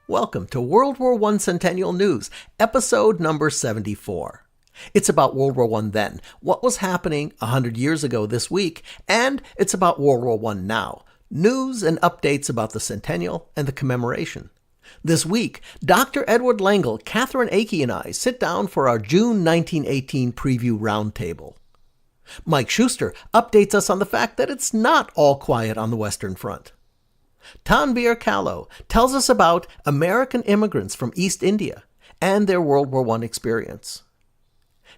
Welcome to World War I Centennial News, episode number 74. It's about World War I then, what was happening 100 years ago this week, and it's about World War I now, news and updates about the Centennial and the commemoration. This week, Dr. Edward Lengel, Katherine Akey and I sit down for our June 1918 preview roundtable. Mike Shuster updates us on the fact that it's not all quiet on the Western Front. Tanveer Kalo tells us about American immigrants from East India and their World War I experience.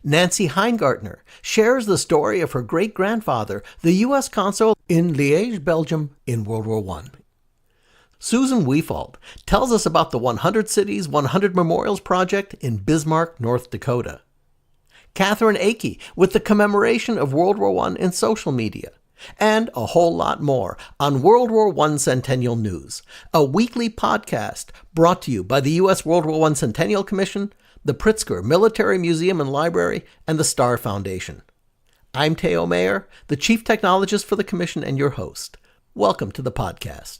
Nancy Heingartner shares the story of her great-grandfather, the U.S. consul in Liège, Belgium, in World War I. Susan Wefald tells us about the 100 Cities, 100 Memorials project in Bismarck, North Dakota. Katherine Akey with the commemoration of World War I in social media. And a whole lot more on World War I Centennial News, a weekly podcast brought to you by the U.S. World War I Centennial Commission, the Pritzker Military Museum and Library, and the Starr Foundation. I'm Theo, the Chief Technologist for the Commission and your host. Welcome to the podcast.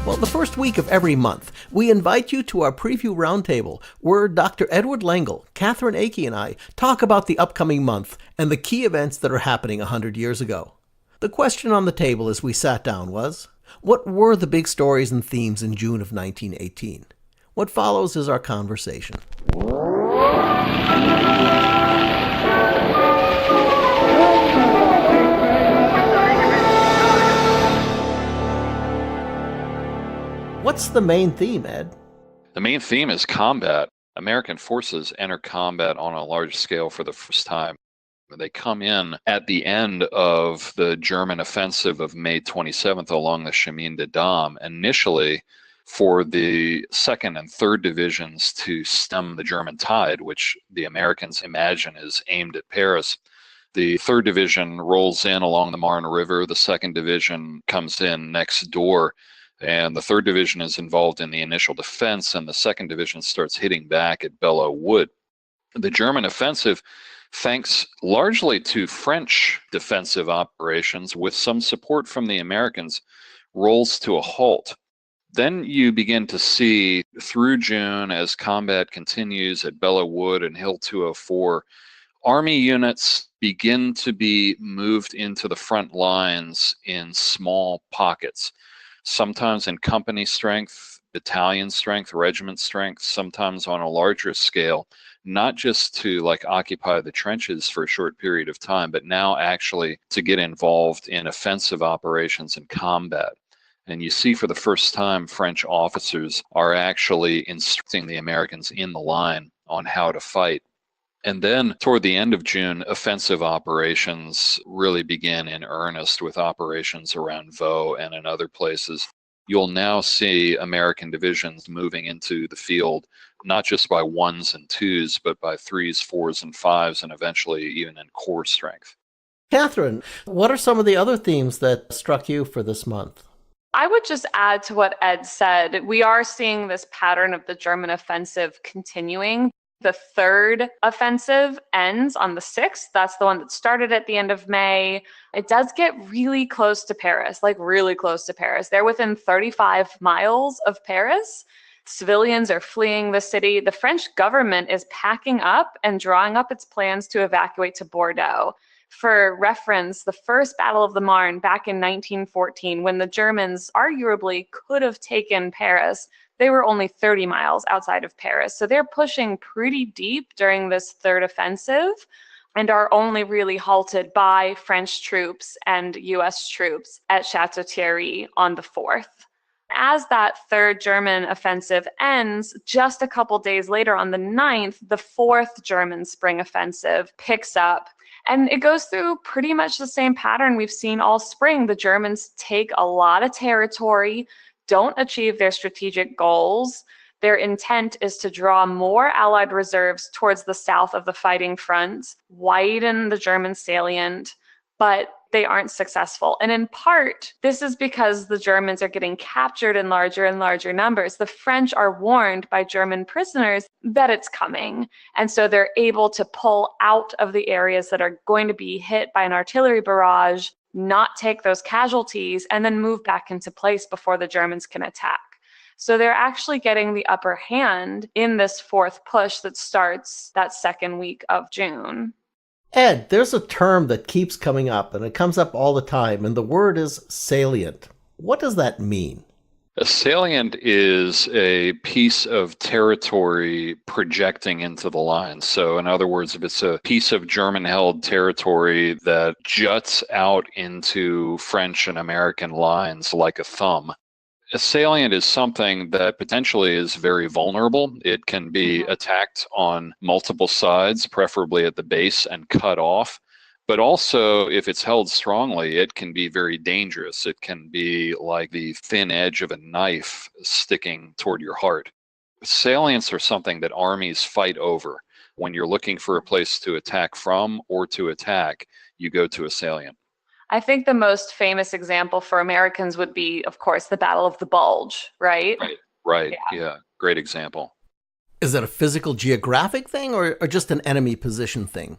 Well, the first week of every month, we invite you to our preview roundtable where Dr. Edward Lengel, Katherine Akey and I talk about the upcoming month and the key events that are happening 100 years ago. The question on the table as we sat down was, what were the big stories and themes in June of 1918? What follows is our conversation. What's the main theme, Ed? The main theme is combat. American forces enter combat on a large scale for the first time. They come in at the end of the German offensive of May 27th along the Chemin de Dam, initially for the 2nd and 3rd divisions to stem the German tide, which the Americans imagine is aimed at Paris. The 3rd division rolls in along the Marne River. The 2nd division comes in next door. And the 3rd Division is involved in the initial defense, and the 2nd Division starts hitting back at Belleau Wood. The German offensive, thanks largely to French defensive operations with some support from the Americans, rolls to a halt. Then you begin to see through June, as combat continues at Belleau Wood and Hill 204, Army units begin to be moved into the front lines in small pockets. Sometimes in company strength, battalion strength, regiment strength, sometimes on a larger scale, not just to occupy the trenches for a short period of time, but now actually to get involved in offensive operations and combat. And you see for the first time French officers are actually instructing the Americans in the line on how to fight. And then toward the end of June, offensive operations really begin in earnest with operations around Vaux and in other places. You'll now see American divisions moving into the field, not just by 1s and 2s, but by 3s, 4s, and 5s, and eventually even in corps strength. Katherine, what are some of the other themes that struck you for this month? I would just add to what Ed said. We are seeing this pattern of the German offensive continuing. The 3rd offensive ends on the 6th. That's the one that started at the end of May. It does get really close to Paris, really close to Paris. They're within 35 miles of Paris. Civilians are fleeing the city. The French government is packing up and drawing up its plans to evacuate to Bordeaux. For reference, the first Battle of the Marne back in 1914, when the Germans arguably could have taken Paris, they were only 30 miles outside of Paris. So they're pushing pretty deep during this 3rd offensive and are only really halted by French troops and US troops at Château-Thierry on the 4th. As that 3rd German offensive ends, just a couple days later on the 9th, the 4th German spring offensive picks up. And it goes through pretty much the same pattern we've seen all spring. The Germans take a lot of territory, don't achieve their strategic goals. Their intent is to draw more Allied reserves towards the south of the fighting front, widen the German salient, but they aren't successful. And in part, this is because the Germans are getting captured in larger and larger numbers. The French are warned by German prisoners that it's coming. And so they're able to pull out of the areas that are going to be hit by an artillery barrage, not take those casualties, and then move back into place before the Germans can attack. So they're actually getting the upper hand in this fourth push that starts that second week of June. Ed, there's a term that keeps coming up, and it comes up all the time, and the word is salient. What does that mean? A salient is a piece of territory projecting into the lines. So in other words, if it's a piece of German-held territory that juts out into French and American lines like a thumb, a salient is something that potentially is very vulnerable. It can be attacked on multiple sides, preferably at the base, and cut off. But also, if it's held strongly, it can be very dangerous. It can be like the thin edge of a knife sticking toward your heart. Salients are something that armies fight over. When you're looking for a place to attack from or to attack, you go to a salient. I think the most famous example for Americans would be, of course, the Battle of the Bulge, right? Right. Yeah. Great example. Is that a physical geographic thing or just an enemy position thing?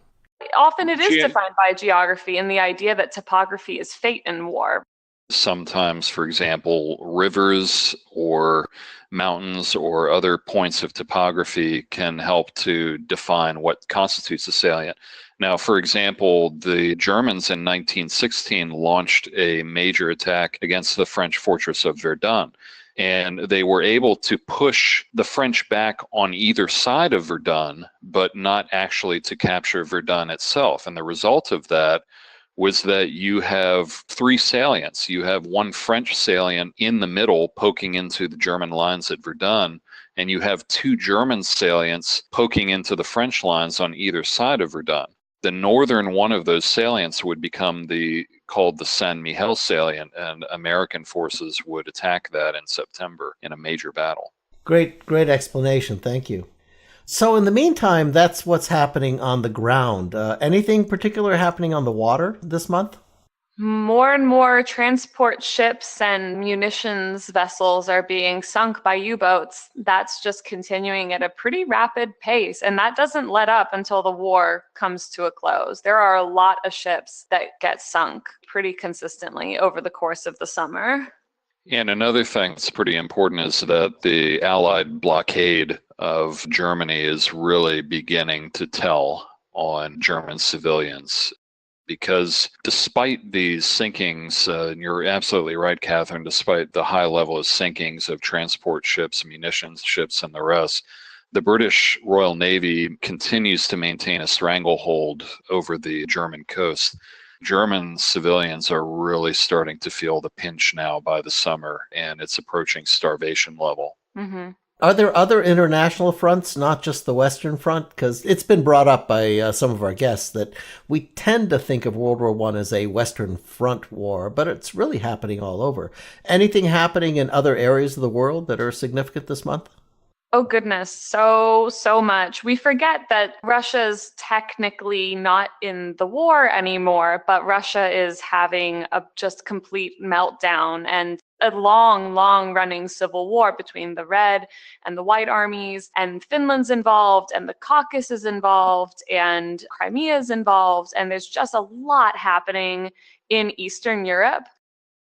Often it is defined by geography and the idea that topography is fate in war. Sometimes, for example, rivers or mountains or other points of topography can help to define what constitutes a salient. Now, for example, the Germans in 1916 launched a major attack against the French fortress of Verdun, and they were able to push the French back on either side of Verdun, but not actually to capture Verdun itself. And the result of that was that you have three salients. You have one French salient in the middle poking into the German lines at Verdun, and you have two German salients poking into the French lines on either side of Verdun. The northern one of those salients would become called the Saint-Mihiel salient, and American forces would attack that in September in a major battle. Great explanation. Thank you. So in the meantime, that's what's happening on the ground. Anything particular happening on the water this month? More and more transport ships and munitions vessels are being sunk by U-boats. That's just continuing at a pretty rapid pace, and that doesn't let up until the war comes to a close. There are a lot of ships that get sunk pretty consistently over the course of the summer. And another thing that's pretty important is that the Allied blockade of Germany is really beginning to tell on German civilians. Because despite these sinkings, and you're absolutely right, Catherine, despite the high level of sinkings of transport ships, munitions ships, and the rest, the British Royal Navy continues to maintain a stranglehold over the German coast. German civilians are really starting to feel the pinch now by the summer, and it's approaching starvation level. Mm-hmm. Are there other international fronts, not just the Western Front? Because it's been brought up by some of our guests that we tend to think of World War I as a Western Front war, but it's really happening all over. Anything happening in other areas of the world that are significant this month? Oh, goodness. So much. We forget that Russia's technically not in the war anymore, but Russia is having a just complete meltdown and a long running civil war between the Red and the White armies, and Finland's involved, and the Caucasus is involved, and Crimea is involved, and there's just a lot happening in Eastern Europe.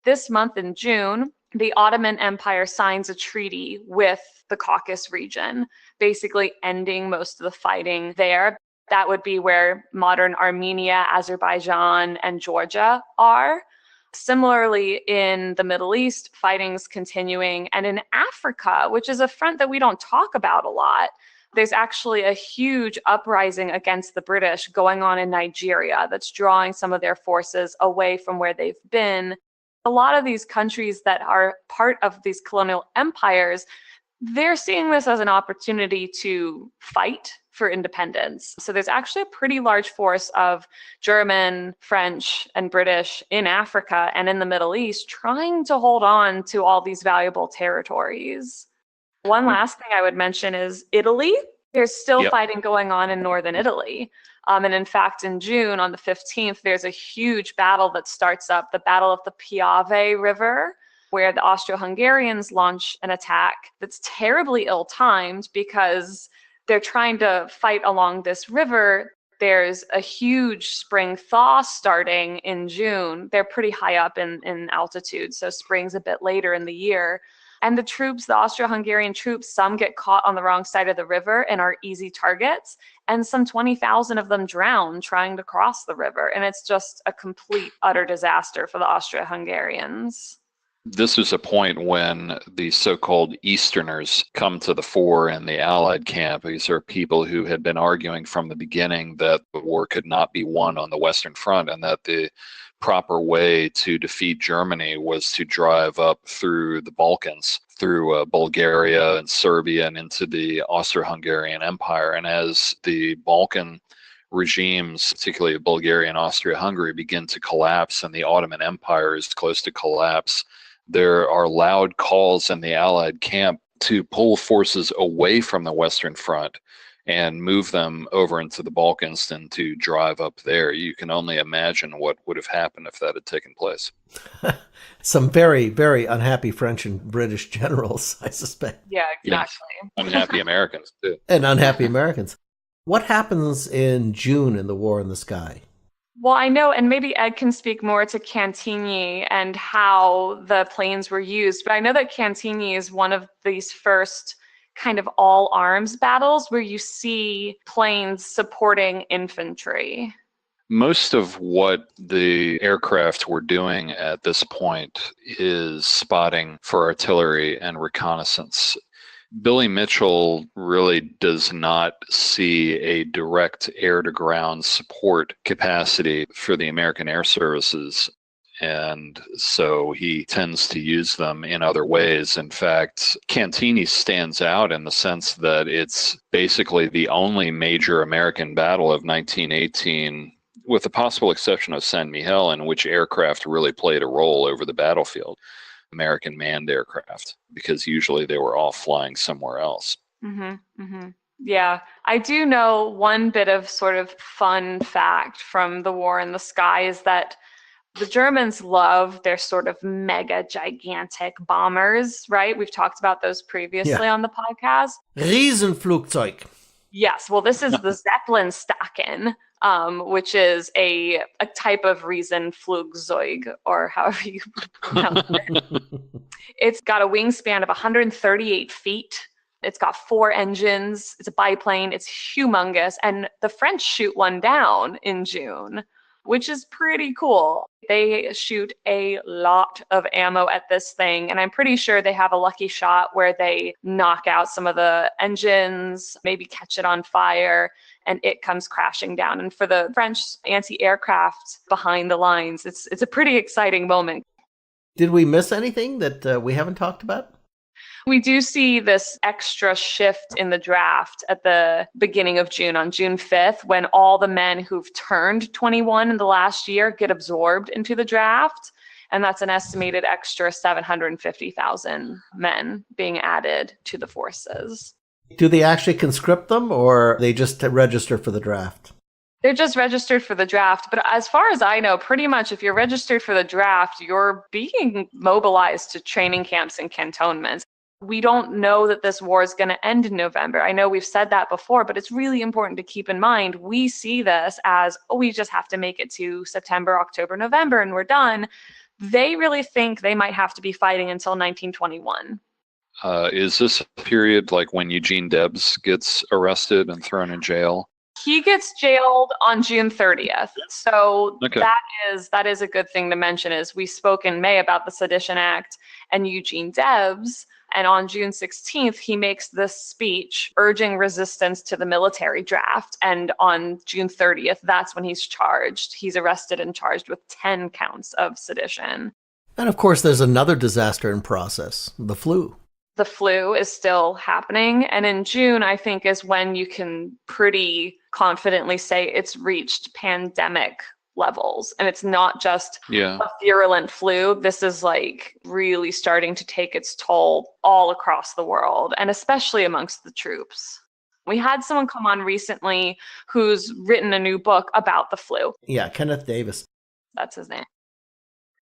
This month in June, the Ottoman Empire signs a treaty with the Caucasus region, basically ending most of the fighting there. That would be where modern Armenia, Azerbaijan, and Georgia are. Similarly, in the Middle East, fighting's continuing. And in Africa, which is a front that we don't talk about a lot, there's actually a huge uprising against the British going on in Nigeria that's drawing some of their forces away from where they've been. A lot of these countries that are part of these colonial empires, they're seeing this as an opportunity to fight for independence. So there's actually a pretty large force of German, French, and British in Africa and in the Middle East trying to hold on to all these valuable territories. One last thing I would mention is Italy. There's still fighting going on in northern Italy. And in fact, in June, on the 15th, there's a huge battle that starts up, the Battle of the Piave River, where the Austro-Hungarians launch an attack that's terribly ill-timed because they're trying to fight along this river. There's a huge spring thaw starting in June. They're pretty high up in altitude, so spring's a bit later in the year. And the troops, the Austro-Hungarian troops, some get caught on the wrong side of the river and are easy targets, and some 20,000 of them drown trying to cross the river. And it's just a complete, utter disaster for the Austro-Hungarians. This is a point when the so-called Easterners come to the fore in the Allied camp. These are people who had been arguing from the beginning that the war could not be won on the Western Front and that the proper way to defeat Germany was to drive up through the Balkans, through Bulgaria and Serbia and into the Austro-Hungarian Empire. And as the Balkan regimes, particularly Bulgaria and Austria-Hungary, begin to collapse and the Ottoman Empire is close to collapse, there are loud calls in the Allied camp to pull forces away from the Western Front and move them over into the Balkans and to drive up there. You can only imagine what would have happened if that had taken place. Some very, very unhappy French and British generals, I suspect. Yeah, exactly. Yes. Unhappy Americans, too. And unhappy Americans. What happens in June in the War in the Sky? Well, I know, and maybe Ed can speak more to Cantigny and how the planes were used, but I know that Cantigny is one of these first kind of all arms battles where you see planes supporting infantry. Most of what the aircraft were doing at this point is spotting for artillery and reconnaissance. Billy Mitchell really does not see a direct air-to-ground support capacity for the American Air Services, and so he tends to use them in other ways. In fact, Cantigny stands out in the sense that it's basically the only major American battle of 1918, with the possible exception of Saint Mihiel, in which aircraft really played a role over the battlefield. American manned aircraft, because usually they were all flying somewhere else. Mm-hmm, mm-hmm. Yeah, I do know one bit of sort of fun fact from the War in the Sky is that the Germans love their sort of mega gigantic bombers, right? We've talked about those previously on the podcast. Riesenflugzeug. Yes, well, this is the Zeppelin-Stacken, which is a type of Riesenflugzeug, or however you pronounce it. It's got a wingspan of 138 feet. It's got 4 engines. It's a biplane. It's humongous. And the French shoot one down in June, which is pretty cool. They shoot a lot of ammo at this thing, and I'm pretty sure they have a lucky shot where they knock out some of the engines, maybe catch it on fire, and it comes crashing down. And for the French anti-aircraft behind the lines, it's a pretty exciting moment. Did we miss anything that we haven't talked about? We do see this extra shift in the draft at the beginning of June, on June 5th, when all the men who've turned 21 in the last year get absorbed into the draft. And that's an estimated extra 750,000 men being added to the forces. Do they actually conscript them, or they just register for the draft? They're just registered for the draft. But as far as I know, pretty much if you're registered for the draft, you're being mobilized to training camps and cantonments. We don't know that this war is going to end in November. I know we've said that before, but it's really important to keep in mind. We see this as, oh, we just have to make it to September, October, November, and we're done. They really think they might have to be fighting until 1921. Is this a period like when Eugene Debs gets arrested and thrown in jail? He gets jailed on June 30th. So Okay. that is a good thing to mention. Is we spoke in May about the Sedition Act and Eugene Debs. And on June 16th, he makes this speech urging resistance to the military draft. And on June 30th, that's when he's charged. He's arrested and charged with 10 counts of sedition. And of course, there's another disaster in process, the flu. The flu is still happening. And in June, I think, is when you can pretty confidently say it's reached pandemic levels. And it's not just a virulent flu. This is like really starting to take its toll all across the world, and especially amongst the troops. We had someone come on recently who's written a new book about the flu. Yeah, Kenneth Davis. That's his name.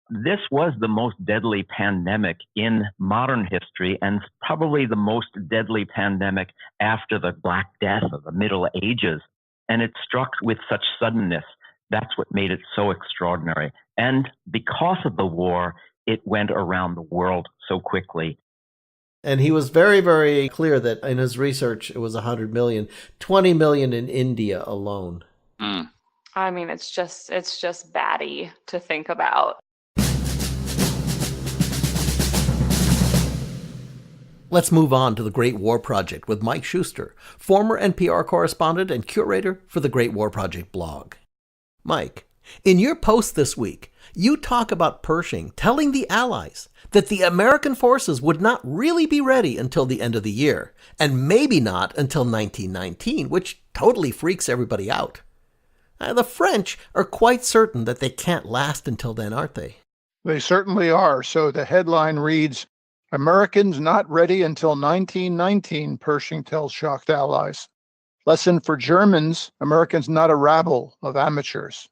This was the most deadly pandemic in modern history, and probably the most deadly pandemic after the Black Death of the Middle Ages. And it struck with such suddenness. That's what made it so extraordinary. And because of the war, it went around the world so quickly. And he was very, very clear that in his research, it was 100 million, 20 million in India alone. I mean, it's just batty to think about. Let's move on to the Great War Project with Mike Shuster, former NPR correspondent and curator for the Great War Project blog. Mike, in your post this week, you talk about Pershing telling the Allies that the American forces would not really be ready until the end of the year, and maybe not until 1919, which totally freaks everybody out. The French are quite certain that they can't last until then, aren't they? They certainly are. So the headline reads, Americans not ready until 1919, Pershing tells shocked allies. Lesson for Germans, Americans not a rabble of amateurs.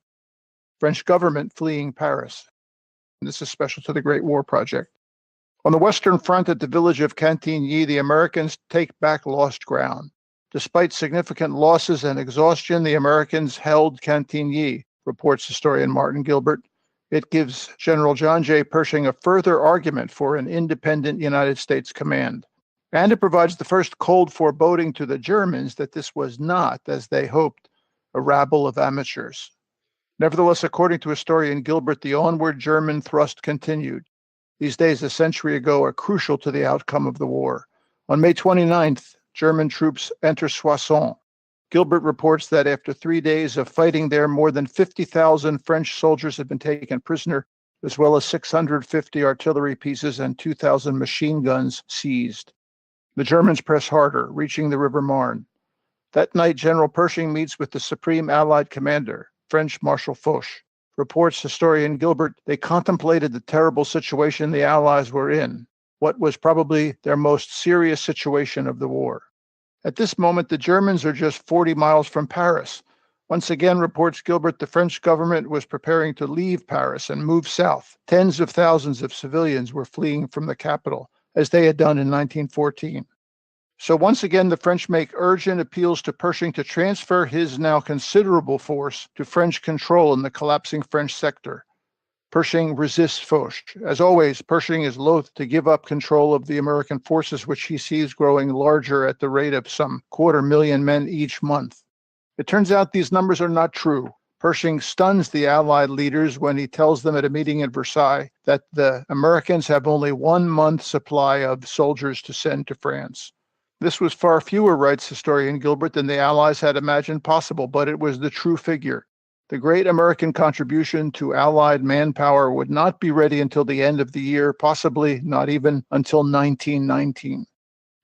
French government fleeing Paris. And this is special to the Great War Project. On the Western Front at the village of Cantigny, the Americans take back lost ground. Despite significant losses and exhaustion, the Americans held Cantigny, reports historian Martin Gilbert. It gives General John J. Pershing a further argument for an independent United States command. And it provides the first cold foreboding to the Germans that this was not, as they hoped, a rabble of amateurs. Nevertheless, according to historian Gilbert, the onward German thrust continued. These days, a century ago, are crucial to the outcome of the war. On May 29th, German troops enter Soissons. Gilbert reports that after 3 days of fighting there, more than 50,000 French soldiers had been taken prisoner, as well as 650 artillery pieces and 2,000 machine guns seized. The Germans press harder, reaching the River Marne. That night, General Pershing meets with the Supreme Allied Commander, French Marshal Foch. Reports historian Gilbert, they contemplated the terrible situation the Allies were in, what was probably their most serious situation of the war. At this moment, the Germans are just 40 miles from Paris. Once again, reports Gilbert, the French government was preparing to leave Paris and move south. Tens of thousands of civilians were fleeing from the capital, as they had done in 1914. So once again, the French make urgent appeals to Pershing to transfer his now considerable force to French control in the collapsing French sector. Pershing resists Foch. As always, Pershing is loath to give up control of the American forces, which he sees growing larger at the rate of some 250,000 men each month. It turns out these numbers are not true. Pershing stuns the Allied leaders when he tells them at a meeting in Versailles that the Americans have only 1 month's supply of soldiers to send to France. This was far fewer, writes historian Gilbert, than the Allies had imagined possible, but it was the true figure. The great American contribution to Allied manpower would not be ready until the end of the year, possibly not even until 1919.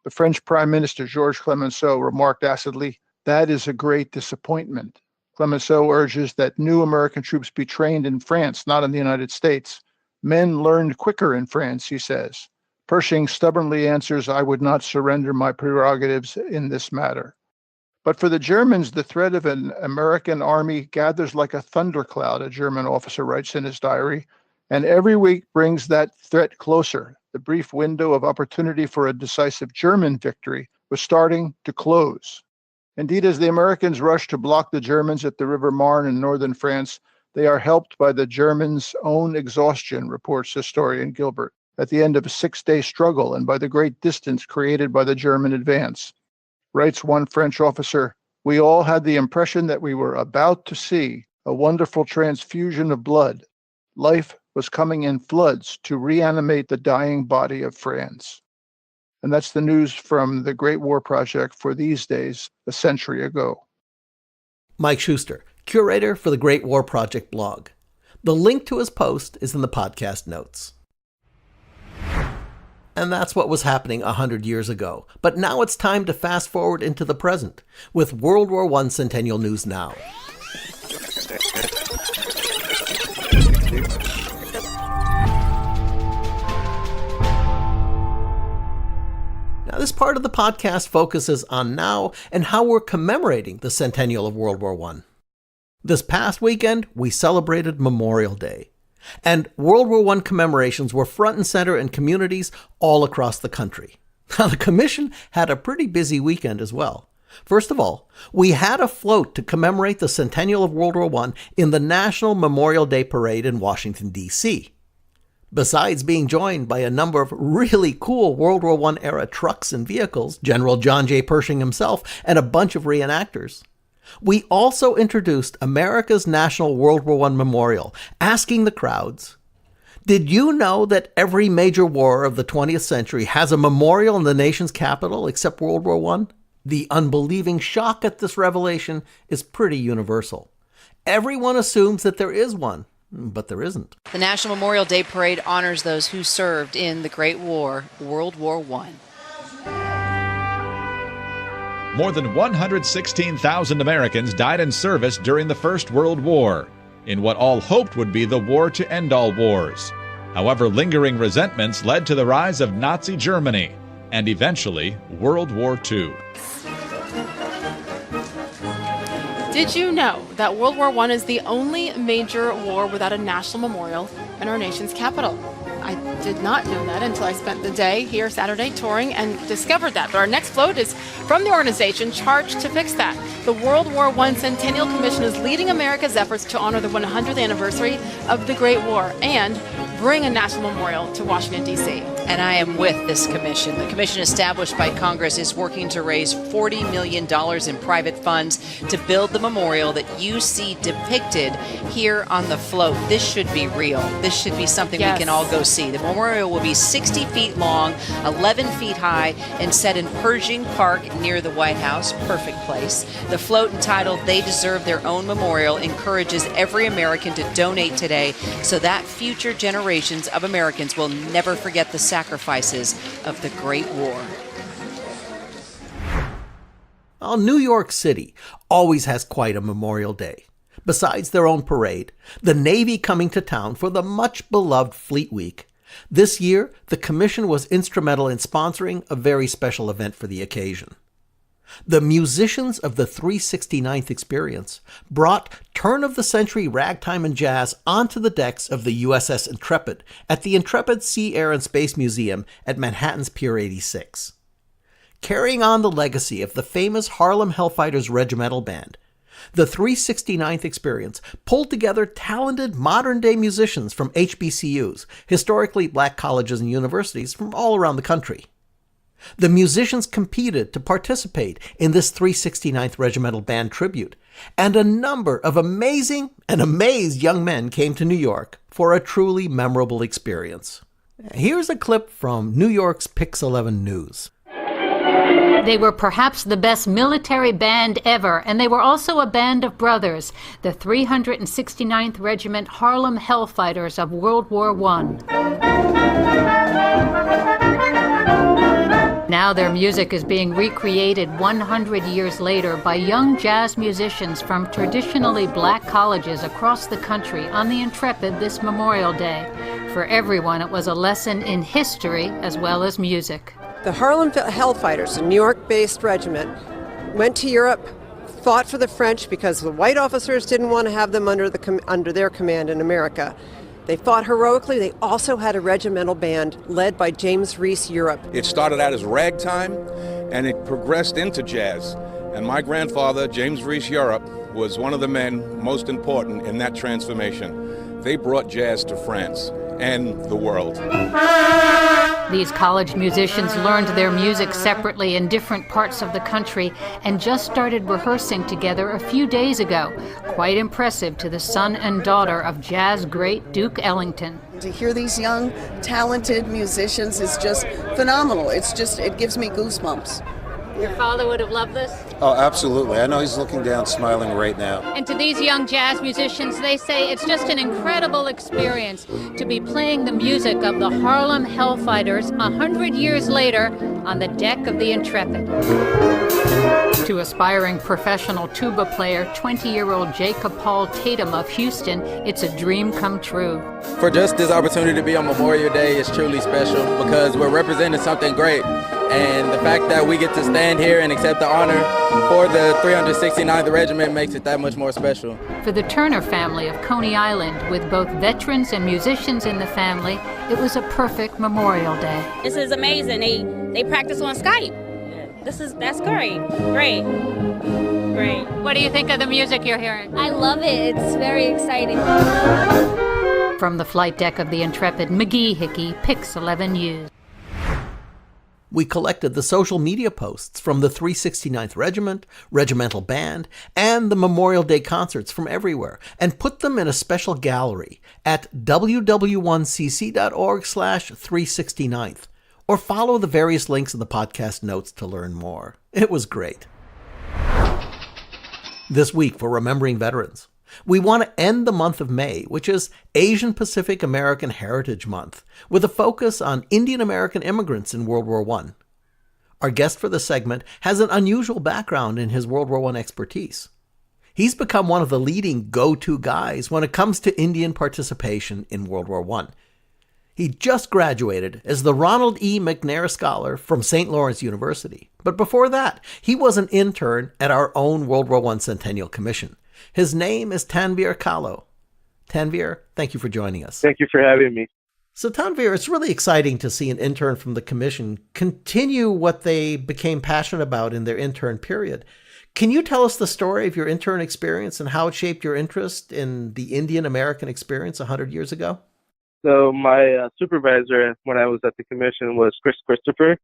The French Prime Minister, Georges Clemenceau, remarked acidly, "That is a great disappointment." Clemenceau urges that new American troops be trained in France, not in the United States. Men learned quicker in France, he says. Pershing stubbornly answers, "I would not surrender my prerogatives in this matter." But for the Germans, the threat of an American army gathers like a thundercloud, a German officer writes in his diary, and every week brings that threat closer. The brief window of opportunity for a decisive German victory was starting to close. Indeed, as the Americans rush to block the Germans at the River Marne in northern France, they are helped by the Germans' own exhaustion, reports historian Gilbert, at the end of a 6-day struggle and by the great distance created by the German advance. Writes one French officer, "We all had the impression that we were about to see a wonderful transfusion of blood. Life was coming in floods to reanimate the dying body of France." And that's the news from the Great War Project for these days, a century ago. Mike Shuster, curator for the Great War Project blog. The link to his post is in the podcast notes. And that's what was happening 100 years ago. But now it's time to fast forward into the present with World War I Centennial News Now. Now, This part of the podcast focuses on now and how we're commemorating the centennial of World War I. This past weekend, we celebrated Memorial Day. And World War I commemorations were front and center in communities all across the country. Now, the Commission had a pretty busy weekend as well. First of all, we had a float to commemorate the centennial of World War I in the National Memorial Day Parade in Washington, D.C. Besides being joined by a number of really cool World War I era trucks and vehicles, General John J. Pershing himself, and a bunch of reenactors, we also introduced America's National World War I Memorial, asking the crowds, did you know that every major war of the 20th century has a memorial in the nation's capital except World War I? The unbelieving shock at this revelation is pretty universal. Everyone assumes that there is one, but there isn't. The National Memorial Day Parade honors those who served in the Great War, World War I. More than 116,000 Americans died in service during the First World War, in what all hoped would be the war to end all wars. However, lingering resentments led to the rise of Nazi Germany and eventually World War II. Did you know that World War I is the only major war without a national memorial in our nation's capital? I did not know that until I spent the day here Saturday touring and discovered that. But our next float is from the organization charged to fix that. The World War I Centennial Commission is leading America's efforts to honor the 100th anniversary of the Great War and bring a national memorial to Washington, D.C. And I am with this commission. The commission established by Congress is working to raise $40 million in private funds to build the memorial that you see depicted here on the float. This should be real. This should be something we can all go see. The memorial will be 60 feet long, 11 feet high, and set in Pershing Park near the White House. Perfect place. The float, entitled They Deserve Their Own Memorial, encourages every American to donate today so that future generations of Americans will never forget the sacrifices of the Great War. Well, New York City always has quite a Memorial Day. Besides their own parade, the Navy coming to town for the much-beloved Fleet Week, this year the Commission was instrumental in sponsoring a very special event for the occasion. The musicians of the 369th Experience brought turn-of-the-century ragtime and jazz onto the decks of the USS Intrepid at the Intrepid Sea, Air, and Space Museum at Manhattan's Pier 86. Carrying on the legacy of the famous Harlem Hellfighters Regimental Band, the 369th Experience pulled together talented modern-day musicians from HBCUs, historically black colleges and universities from all around the country. The musicians competed to participate in this 369th Regimental Band tribute, and a number of amazing and amazed young men came to New York for a truly memorable experience. Here's a clip from New York's Pix 11 News. They were perhaps the best military band ever, and they were also a band of brothers, the 369th Regiment Harlem Hellfighters of World War I. Now their music is being recreated 100 years later by young jazz musicians from traditionally black colleges across the country on the Intrepid this Memorial Day. For everyone, it was a lesson in history as well as music. The Harlem Hellfighters, a New York-based regiment, went to Europe, fought for the French because the white officers didn't want to have them under their command in America. They fought heroically. They also had a regimental band led by James Reese Europe. It started out as ragtime, and it progressed into jazz. And my grandfather, James Reese Europe, was one of the men most important in that transformation. They brought jazz to France and the world. These college musicians learned their music separately in different parts of the country and just started rehearsing together a few days ago. Quite impressive to the son and daughter of jazz great Duke Ellington. To hear these young, talented musicians is just phenomenal. It gives me goosebumps. Your father would have loved this? Oh, absolutely. I know he's looking down, smiling right now. And to these young jazz musicians, they say it's just an incredible experience to be playing the music of the Harlem Hellfighters 100 years later on the deck of the Intrepid. To aspiring professional tuba player, 20-year-old Jacob Paul Tatum of Houston, it's a dream come true. For just this opportunity to be on Memorial Day is truly special because we're representing something great. And the fact that we get to stand here and accept the honor for the 369th Regiment makes it that much more special. For the Turner family of Coney Island, with both veterans and musicians in the family, it was a perfect Memorial Day. This is amazing. They practice on Skype. That's great. Great. What do you think of the music you're hearing? I love it. It's very exciting. From the flight deck of the Intrepid, McGee Hickey, Pix 11 News. We collected the social media posts from the 369th Regiment, Regimental Band, and the Memorial Day concerts from everywhere, and put them in a special gallery at ww1cc.org/369th, or follow the various links in the podcast notes to learn more. It was great. This week for Remembering Veterans, we want to end the month of May, which is Asian Pacific American Heritage Month, with a focus on Indian American immigrants in World War I. Our guest for the segment has an unusual background in his World War I expertise. He's become one of the leading go-to guys when it comes to Indian participation in World War I. He just graduated as the Ronald E. McNair Scholar from St. Lawrence University. But before that, he was an intern at our own World War I Centennial Commission. His name is Tanveer Kalo. Tanveer, thank you for joining us. Thank you for having me. So Tanveer, it's really exciting to see an intern from the commission continue what they became passionate about in their intern period. Can you tell us the story of your intern experience and how it shaped your interest in the Indian American experience 100 years ago? So my supervisor when I was at the commission was Chris Christopher,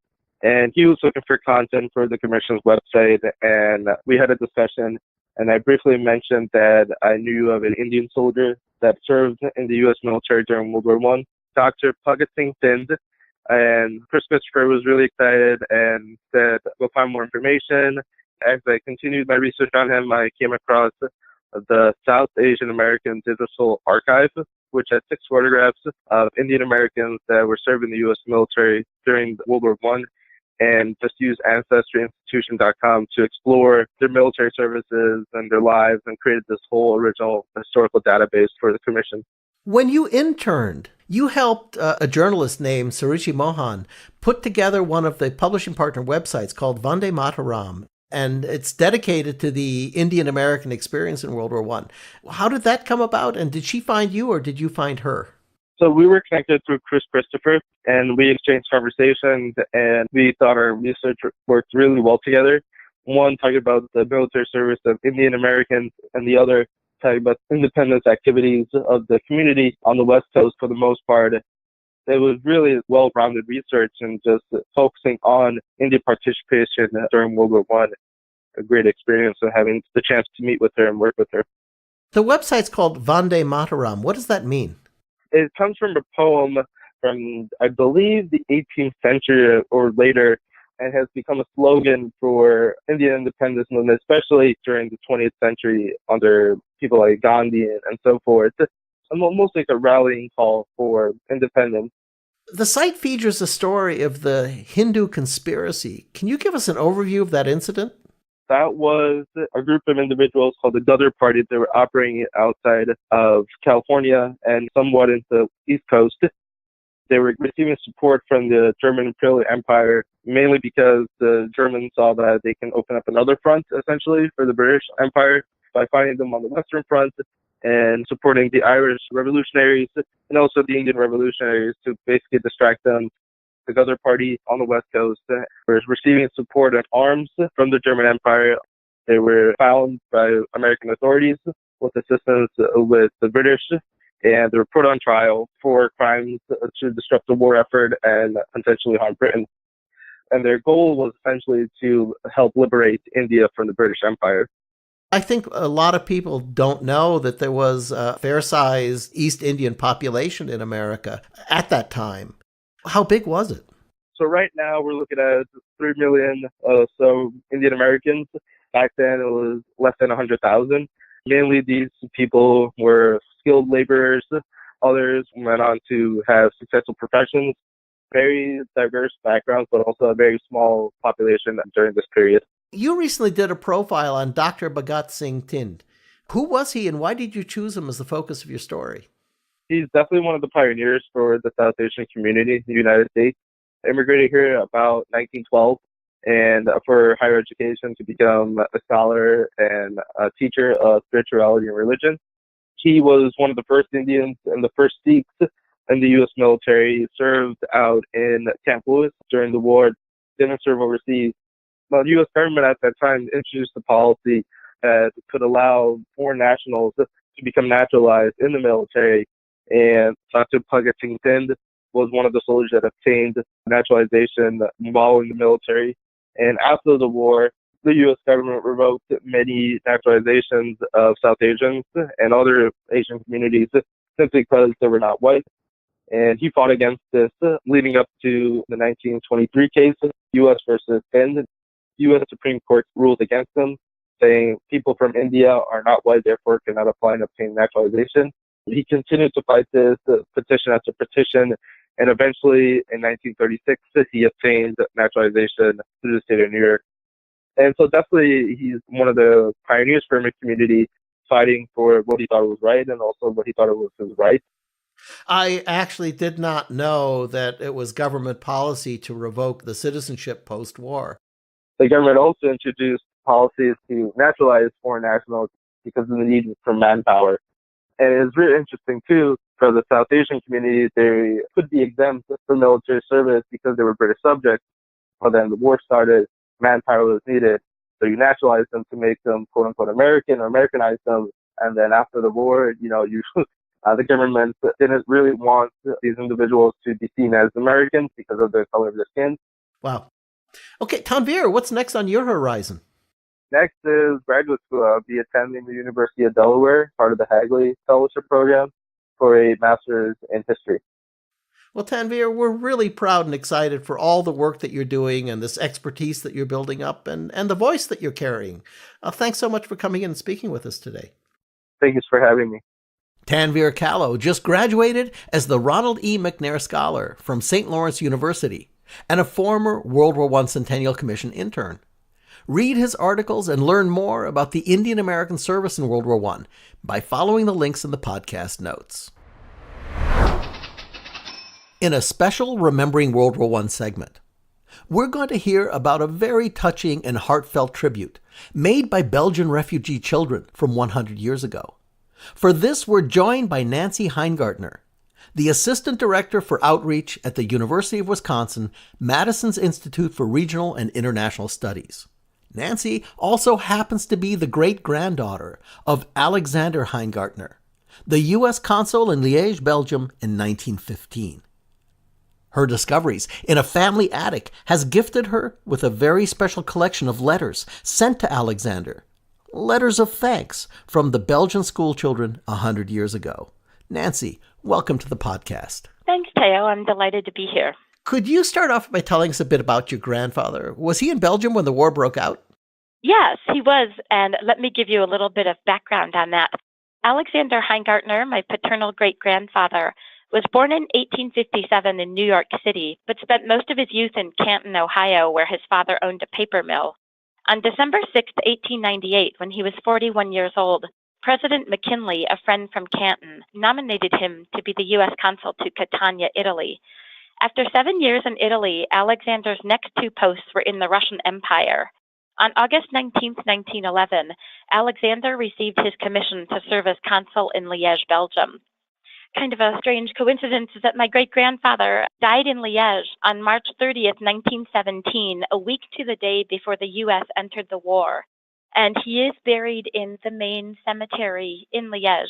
and he was looking for content for the commission's website, and we had a discussion. And I briefly mentioned that I knew of an Indian soldier that served in the U.S. military during World War I, Dr. Bhagat Singh Thind. And Chris Christopher was really excited and said, "We'll find more information." As I continued my research on him, I came across the South Asian American Digital Archive, which had 6 photographs of Indian Americans that were serving the U.S. military during World War I. And just use AncestryInstitution.com to explore their military services and their lives, and created this whole original historical database for the commission. When you interned, you helped a journalist named Suruchi Mohan put together one of the publishing partner websites called Vande Mataram, and it's dedicated to the Indian American experience in World War I. How did that come about, and did she find you or did you find her? So we were connected through Chris Christopher, and we exchanged conversations, and we thought our research worked really well together. One talking about the military service of Indian Americans, and the other talking about independence activities of the community on the West Coast for the most part. It was really well-rounded research and just focusing on Indian participation during World War I. A great experience of having the chance to meet with her and work with her. The website's called Vande Mataram. What does that mean? It comes from a poem from, I believe, the 18th century or later, and has become a slogan for Indian independence, and especially during the 20th century under people like Gandhi and so forth. Almost like a rallying call for independence. The site features a story of the Hindu conspiracy. Can you give us an overview of that incident? That was a group of individuals called the Ghadar Party. They were operating outside of California and somewhat into the East Coast. They were receiving support from the German Imperial Empire, mainly because the Germans saw that they can open up another front, essentially, for the British Empire by finding them on the Western Front and supporting the Irish revolutionaries and also the Indian revolutionaries to basically distract them. The Ghadar Party on the West Coast was receiving support and arms from the German Empire. They were found by American authorities with assistance with the British, and they were put on trial for crimes to disrupt the war effort and potentially harm Britain. And their goal was essentially to help liberate India from the British Empire. I think a lot of people don't know that there was a fair-sized East Indian population in America at that time. How big was it? So right now we're looking at 3 million or so Indian Americans. Back then it was less than 100,000. Mainly these people were skilled laborers. Others went on to have successful professions. Very diverse backgrounds, but also a very small population during this period. You recently did a profile on Dr. Bhagat Singh Thind. Who was he, and why did you choose him as the focus of your story? He's definitely one of the pioneers for the South Asian community in the United States. immigrated here about 1912 and for higher education to become a scholar and a teacher of spirituality and religion. He was one of the first Indians and the first Sikhs in the U.S. military, served out in Camp Lewis during the war, didn't serve overseas. The U.S. government at that time introduced a policy that could allow foreign nationals to become naturalized in the military, and Dr. Bhagat Singh Thind was one of the soldiers that obtained naturalization following the military. And after the war, the U.S. government revoked many naturalizations of South Asians and other Asian communities simply because they were not white. And he fought against this leading up to the 1923 case, U.S. versus Thind. U.S. Supreme Court ruled against him, saying people from India are not white, therefore cannot apply and obtain naturalization. He continued to fight this petition after petition, and eventually in 1936, he obtained naturalization through the state of New York. And so definitely he's one of the pioneers for the community, fighting for what he thought was right and also what he thought was his right. I actually did not know that it was government policy to revoke the citizenship post-war. The government also introduced policies to naturalize foreign nationals because of the need for manpower. And it's really interesting, too, for the South Asian community, they could be exempt from military service because they were British subjects. But then the war started, manpower was needed. So you naturalized them to make them, quote unquote, American or Americanize them. And then after the war, the government didn't really want these individuals to be seen as Americans because of the color of their skin. Wow. Okay, Tanveer, what's next on your horizon? Next is graduate school. I'll be attending the University of Delaware, part of the Hagley Fellowship Program, for a master's in history. Well, Tanveer, we're really proud and excited for all the work that you're doing and this expertise that you're building up and the voice that you're carrying. Thanks so much for coming in and speaking with us today. Thank you for having me. Tanveer Kalo just graduated as the Ronald E. McNair Scholar from St. Lawrence University and a former World War I Centennial Commission intern. Read his articles and learn more about the Indian American service in World War I by following the links in the podcast notes. In a special Remembering World War I segment, we're going to hear about a very touching and heartfelt tribute made by Belgian refugee children from 100 years ago. For this, we're joined by Nancy Heingartner, the Assistant Director for Outreach at the University of Wisconsin, Madison's Institute for Regional and International Studies. Nancy also happens to be the great-granddaughter of Alexander Heingartner, the U.S. Consul in Liège, Belgium in 1915. Her discoveries in a family attic has gifted her with a very special collection of letters sent to Alexander, letters of thanks from the Belgian schoolchildren 100 years ago. Nancy, welcome to the podcast. Thanks, Theo. I'm delighted to be here. Could you start off by telling us a bit about your grandfather? Was he in Belgium when the war broke out? Yes, he was. And let me give you a little bit of background on that. Alexander Heingartner, my paternal great-grandfather, was born in 1857 in New York City, but spent most of his youth in Canton, Ohio, where his father owned a paper mill. On December 6, 1898, when he was 41 years old, President McKinley, a friend from Canton, nominated him to be the U.S. consul to Catania, Italy. After 7 years in Italy, Alexander's next two posts were in the Russian Empire. On August 19, 1911, Alexander received his commission to serve as consul in Liège, Belgium. Kind of a strange coincidence is that my great-grandfather died in Liège on March 30th, 1917, a week to the day before the U.S. entered the war. And he is buried in the main cemetery in Liège.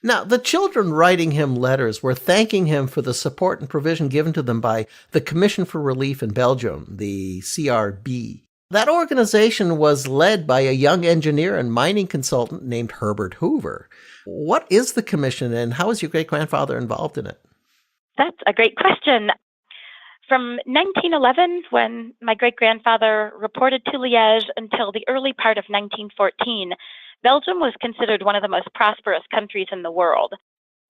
Now, the children writing him letters were thanking him for the support and provision given to them by the Commission for Relief in Belgium, the CRB. That organization was led by a young engineer and mining consultant named Herbert Hoover. What is the commission and how is your great-grandfather involved in it? That's a great question. From 1911, when my great-grandfather reported to Liège, until the early part of 1914, Belgium was considered one of the most prosperous countries in the world.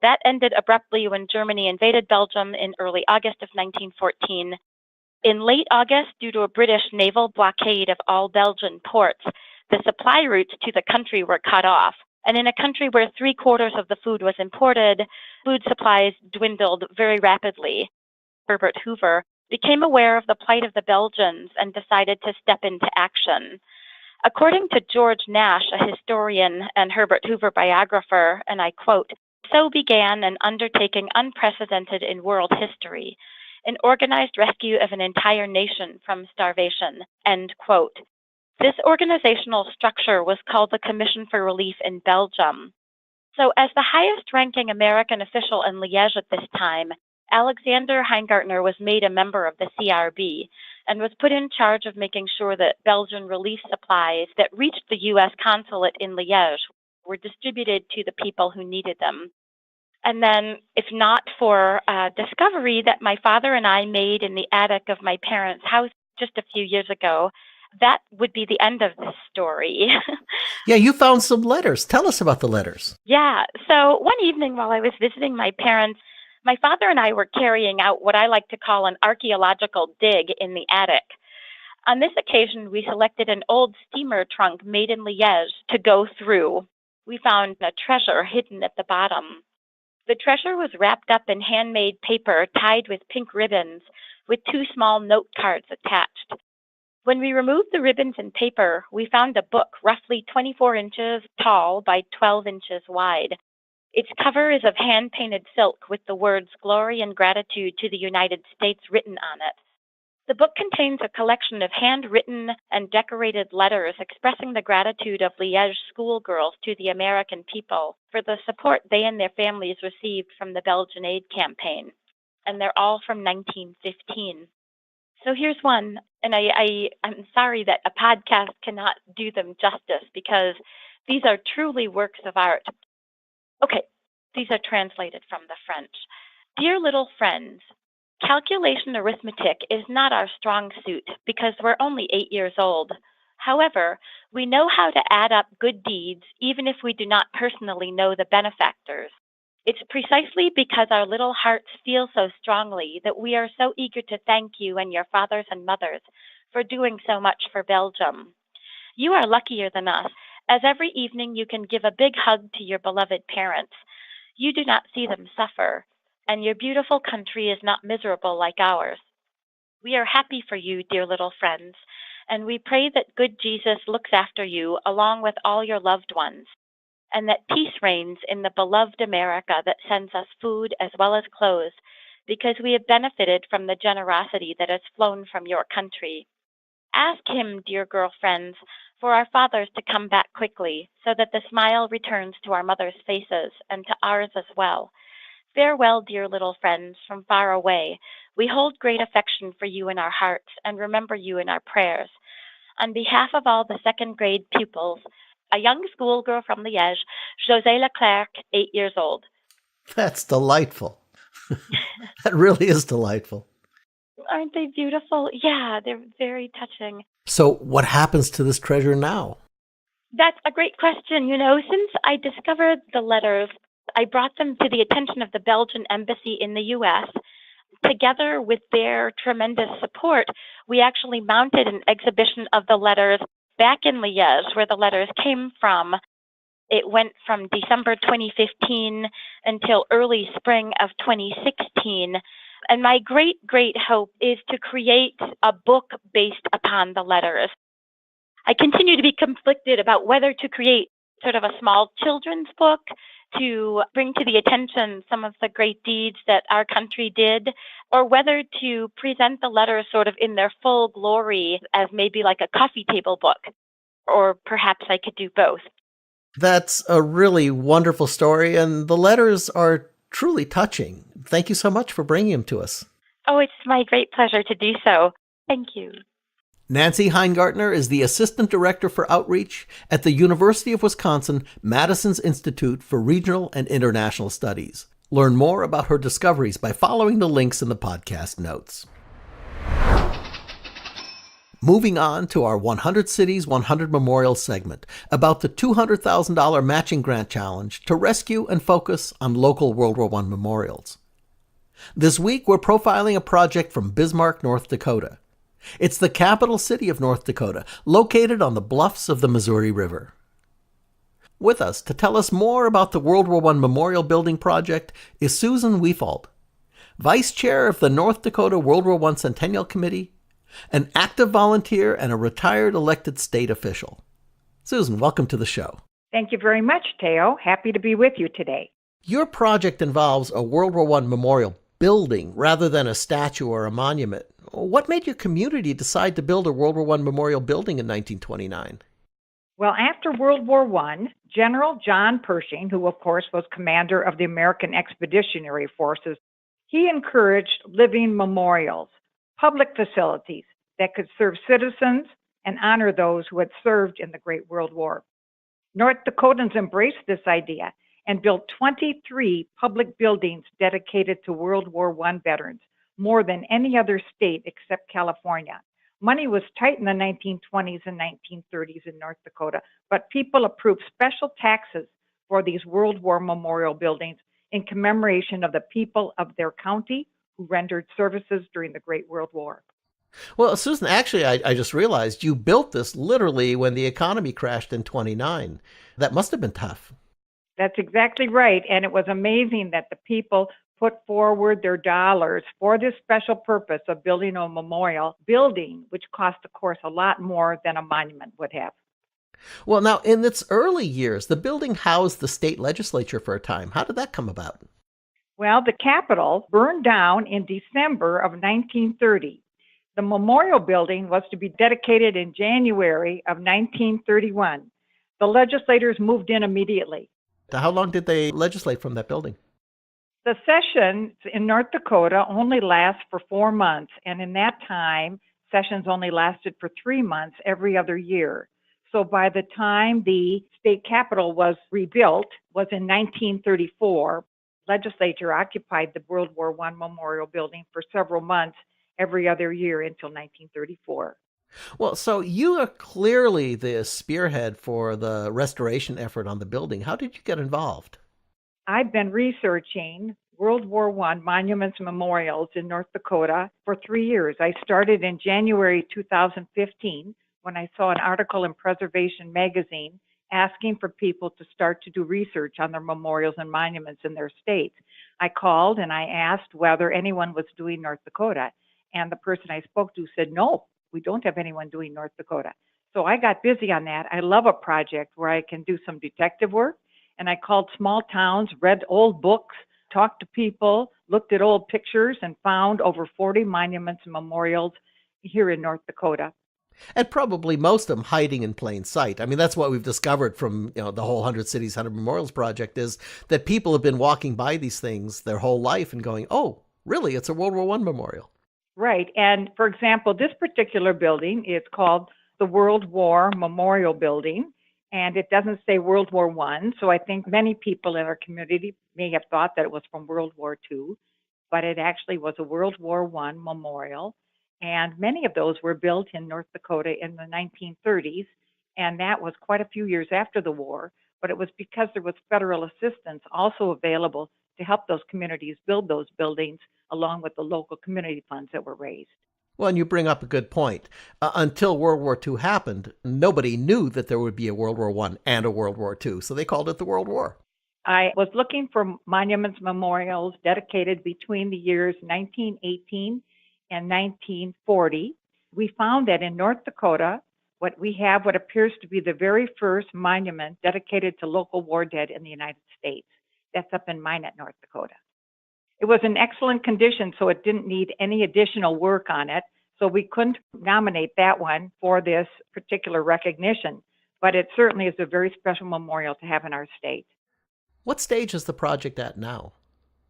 That ended abruptly when Germany invaded Belgium in early August of 1914. In late August, due to a British naval blockade of all Belgian ports, the supply routes to the country were cut off. And in a country where 3/4 of the food was imported, food supplies dwindled very rapidly. Herbert Hoover became aware of the plight of the Belgians and decided to step into action. According to George Nash, a historian and Herbert Hoover biographer, and I quote, "So began an undertaking unprecedented in world history, an organized rescue of an entire nation from starvation," end quote. This organizational structure was called the Commission for Relief in Belgium. So as the highest-ranking American official in Liège at this time, Alexander Heingartner was made a member of the CRB and was put in charge of making sure that Belgian relief supplies that reached the U.S. consulate in Liège were distributed to the people who needed them. And then, if not for a discovery that my father and I made in the attic of my parents' house just a few years ago, that would be the end of this story. Yeah, you found some letters. Tell us about the letters. Yeah, so one evening while I was visiting my parents, my father and I were carrying out what I like to call an archaeological dig in the attic. On this occasion, we selected an old steamer trunk made in Liège to go through. We found a treasure hidden at the bottom. The treasure was wrapped up in handmade paper tied with pink ribbons with 2 small note cards attached. When we removed the ribbons and paper, we found a book roughly 24 inches tall by 12 inches wide. Its cover is of hand-painted silk with the words "Glory and Gratitude to the United States" written on it. The book contains a collection of handwritten and decorated letters expressing the gratitude of Liège schoolgirls to the American people for the support they and their families received from the Belgian aid campaign. And they're all from 1915. So here's one, and I'm sorry that a podcast cannot do them justice because these are truly works of art. Okay, these are translated from the French. Dear little friends, calculation arithmetic is not our strong suit because we're only 8 years old. However, we know how to add up good deeds even if we do not personally know the benefactors. It's precisely because our little hearts feel so strongly that we are so eager to thank you and your fathers and mothers for doing so much for Belgium. You are luckier than us, as every evening you can give a big hug to your beloved parents. You do not see them suffer, and your beautiful country is not miserable like ours. We are happy for you, dear little friends, and we pray that good Jesus looks after you along with all your loved ones, and that peace reigns in the beloved America that sends us food as well as clothes, because we have benefited from the generosity that has flown from your country. Ask him, dear girlfriends, for our fathers to come back quickly, so that the smile returns to our mothers' faces and to ours as well. Farewell, dear little friends, from far away. We hold great affection for you in our hearts and remember you in our prayers. On behalf of all the second grade pupils, a young schoolgirl from Liège, José Leclerc, 8 years old. That's delightful. That really is delightful. Aren't they beautiful? Yeah, they're very touching. So what happens to this treasure now? That's a great question. You know, since I discovered the letters, I brought them to the attention of the Belgian embassy in the U.S. Together with their tremendous support, we actually mounted an exhibition of the letters back in Liège, where the letters came from. It went from December 2015 until early spring of 2016. And my great, great hope is to create a book based upon the letters. I continue to be conflicted about whether to create sort of a small children's book to bring to the attention some of the great deeds that our country did, or whether to present the letters sort of in their full glory as maybe like a coffee table book, or perhaps I could do both. That's a really wonderful story, and the letters are truly touching. Thank you so much for bringing them to us. Oh, it's my great pleasure to do so. Thank you. Nancy Heingartner is the Assistant Director for Outreach at the University of Wisconsin Madison's Institute for Regional and International Studies. Learn more about her discoveries by following the links in the podcast notes. Moving on to our 100 Cities, 100 Memorials segment about the $200,000 matching grant challenge to rescue and focus on local World War I memorials. This week, we're profiling a project from Bismarck, North Dakota. It's the capital city of North Dakota, located on the bluffs of the Missouri River. With us to tell us more about the World War I Memorial Building Project is Susan Wefald. vice chair of the North Dakota World War I Centennial Committee, an active volunteer, and a retired elected state official. Susan, welcome to the show. Thank you very much, Theo. Happy to be with you today. Your project involves a World War I memorial building rather than a statue or a monument. What made your community decide to build a World War I memorial building in 1929? Well, after World War I, General John Pershing, who of course was commander of the American Expeditionary Forces, he encouraged living memorials, public facilities that could serve citizens and honor those who had served in the Great World War. North Dakotans embraced this idea and built 23 public buildings dedicated to World War I veterans, more than any other state except California. Money was tight in the 1920s and 1930s in North Dakota, but people approved special taxes for these World War memorial buildings in commemoration of the people of their county who rendered services during the Great World War. Well, Susan, actually, I just realized you built this literally when the economy crashed in 29. That must have been tough. That's exactly right. And it was amazing that the people put forward their dollars for this special purpose of building a memorial building, which cost, of course, a lot more than a monument would have. Well, now, in its early years, the building housed the state legislature for a time. How did that come about? Well, the Capitol burned down in December of 1930. The memorial building was to be dedicated in January of 1931. The legislators moved in immediately. How long did they legislate from that building? The session in North Dakota only lasts for 4 months, and in that time, sessions only lasted for 3 months every other year. So by the time the state capitol was rebuilt, was in 1934, legislature occupied the World War I Memorial Building for several months every other year until 1934. Well, so you are clearly the spearhead for the restoration effort on the building. How did you get involved? I've been researching World War I monuments and memorials in North Dakota for 3 years. I started in January 2015 when I saw an article in Preservation magazine asking for people to start to do research on their memorials and monuments in their states. I called and I asked whether anyone was doing North Dakota, and the person I spoke to said, no, we don't have anyone doing North Dakota. So I got busy on that. I love a project where I can do some detective work, and I called small towns, read old books, talked to people, looked at old pictures, and found over 40 monuments and memorials here in North Dakota. And probably most of them hiding in plain sight. I mean, that's what we've discovered from the whole 100 Cities, 100 Memorials project, is that people have been walking by these things their whole life and going, oh, really, it's a World War I memorial. Right. And for example, this particular building is called the World War Memorial Building, and it doesn't say World War I. So I think many people in our community may have thought that it was from World War II, but it actually was a World War I memorial. And many of those were built in North Dakota in the 1930s, and that was quite a few years after the war. But it was because there was federal assistance also available to help those communities build those buildings, along with the local community funds that were raised. Well, and you bring up a good point. Until World War II happened, nobody knew that there would be a World War I and a World War II, so they called it the World War. I was looking for monuments, memorials dedicated between the years 1918 and 1940. We found that in North Dakota, what appears to be the very first monument dedicated to local war dead in the United States. That's up in Minot, North Dakota. It was in excellent condition, so it didn't need any additional work on it. So we couldn't nominate that one for this particular recognition, but it certainly is a very special memorial to have in our state. What stage is the project at now?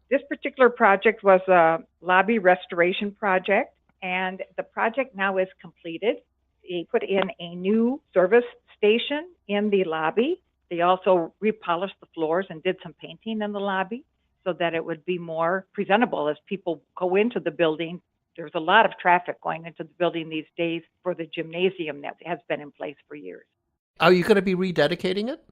This particular project was a lobby restoration project, and the project now is completed. They put in a new service station in the lobby. They also repolished the floors and did some painting in the lobby so that it would be more presentable as people go into the building. There's a lot of traffic going into the building these days for the gymnasium that has been in place for years. Are you going to be rededicating it?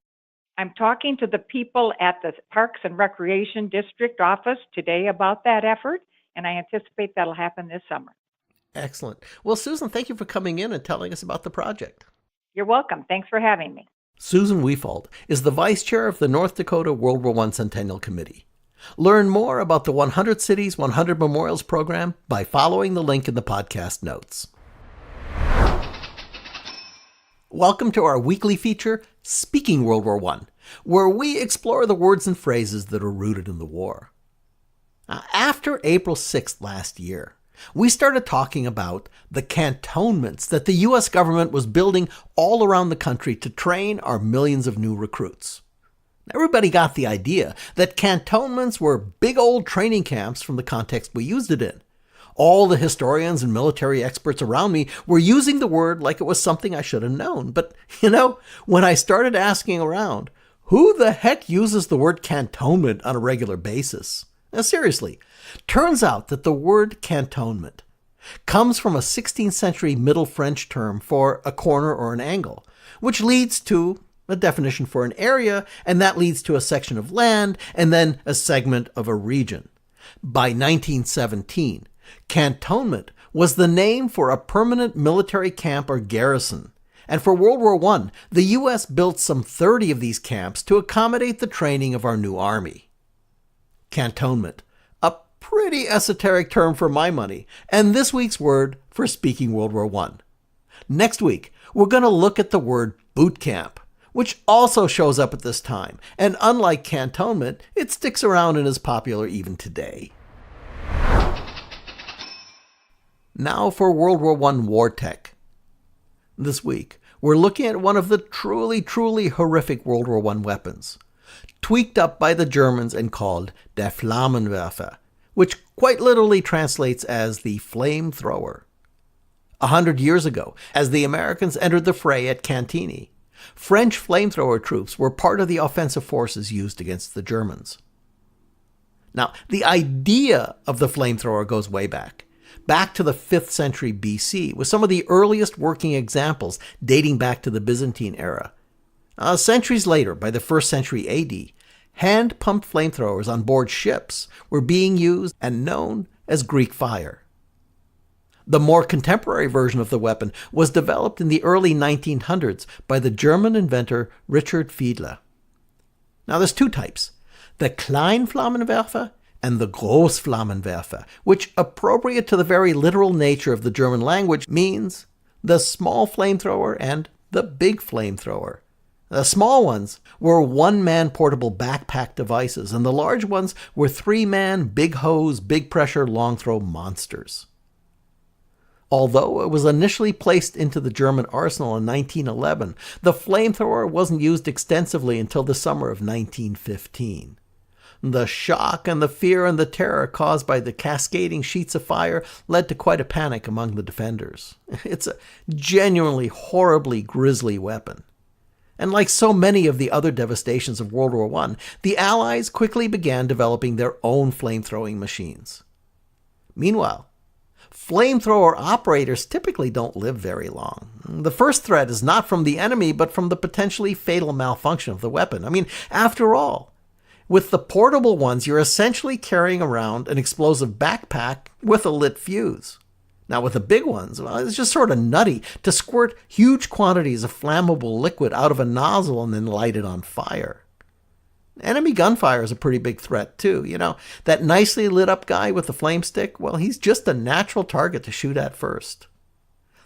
I'm talking to the people at the Parks and Recreation District office today about that effort, and I anticipate that'll happen this summer. Excellent. Well, Susan, thank you for coming in and telling us about the project. You're welcome. Thanks for having me. Susan Wefald is the vice chair of the North Dakota World War I Centennial Committee. Learn more about the 100 Cities, 100 Memorials program by following the link in the podcast notes. Welcome to our weekly feature, Speaking World War I, where we explore the words and phrases that are rooted in the war. After April 6th last year, we started talking about the cantonments that the U.S. government was building all around the country to train our millions of new recruits. Everybody got the idea that cantonments were big old training camps from the context we used it in. All the historians and military experts around me were using the word like it was something I should have known. But, when I started asking around, who the heck uses the word cantonment on a regular basis? Now, seriously, turns out that the word cantonment comes from a 16th century Middle French term for a corner or an angle, which leads to a definition for an area, and that leads to a section of land, and then a segment of a region. By 1917, cantonment was the name for a permanent military camp or garrison. And for World War I, the U.S. built some 30 of these camps to accommodate the training of our new army. Cantonment, a pretty esoteric term for my money, and this week's word for speaking World War I. Next week, we're going to look at the word boot camp, which also shows up at this time, and unlike cantonment, it sticks around and is popular even today. Now for World War I War Tech. This week, we're looking at one of the truly, truly horrific World War I weapons, tweaked up by the Germans and called der FlammenWerfer, which quite literally translates as the flamethrower. 100 years ago, as the Americans entered the fray at Cantigny, French flamethrower troops were part of the offensive forces used against the Germans. Now, the idea of the flamethrower goes way back to the 5th century BC, with some of the earliest working examples dating back to the Byzantine era. Centuries later, by the 1st century AD, hand-pumped flamethrowers on board ships were being used and known as Greek fire. The more contemporary version of the weapon was developed in the early 1900s by the German inventor Richard Fiedler. Now there's two types, the Kleinflammenwerfer and the Großflammenwerfer, which, appropriate to the very literal nature of the German language, means the small flamethrower and the big flamethrower. The small ones were one-man portable backpack devices, and the large ones were three-man, big hose, big pressure, long-throw monsters. Although it was initially placed into the German arsenal in 1911, the flamethrower wasn't used extensively until the summer of 1915. The shock and the fear and the terror caused by the cascading sheets of fire led to quite a panic among the defenders. It's a genuinely horribly grisly weapon. And like so many of the other devastations of World War I, the Allies quickly began developing their own flamethrowing machines. Meanwhile, flamethrower operators typically don't live very long. The first threat is not from the enemy, but from the potentially fatal malfunction of the weapon. After all, with the portable ones, you're essentially carrying around an explosive backpack with a lit fuse. Now with the big ones, it's just sort of nutty to squirt huge quantities of flammable liquid out of a nozzle and then light it on fire. Enemy gunfire is a pretty big threat too. That nicely lit up guy with the flame stick, he's just a natural target to shoot at first.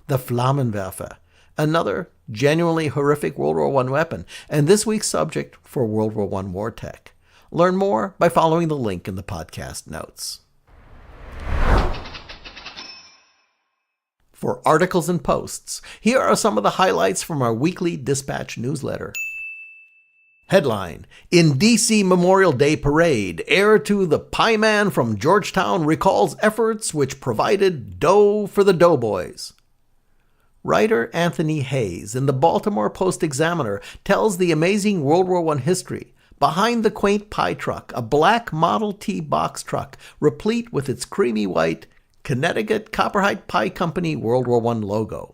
The FlammenWerfer, another genuinely horrific World War I weapon, and this week's subject for World War I War Tech. Learn more by following the link in the podcast notes. For articles and posts, here are some of the highlights from our weekly Dispatch newsletter. Headline: In D.C. Memorial Day Parade, heir to the Pie Man from Georgetown recalls efforts which provided dough for the Doughboys. Writer Anthony Hayes in the Baltimore Post-Examiner tells the amazing World War I history behind the quaint pie truck, a black Model T box truck replete with its creamy white Connecticut Copperhead Pie Company World War I logo.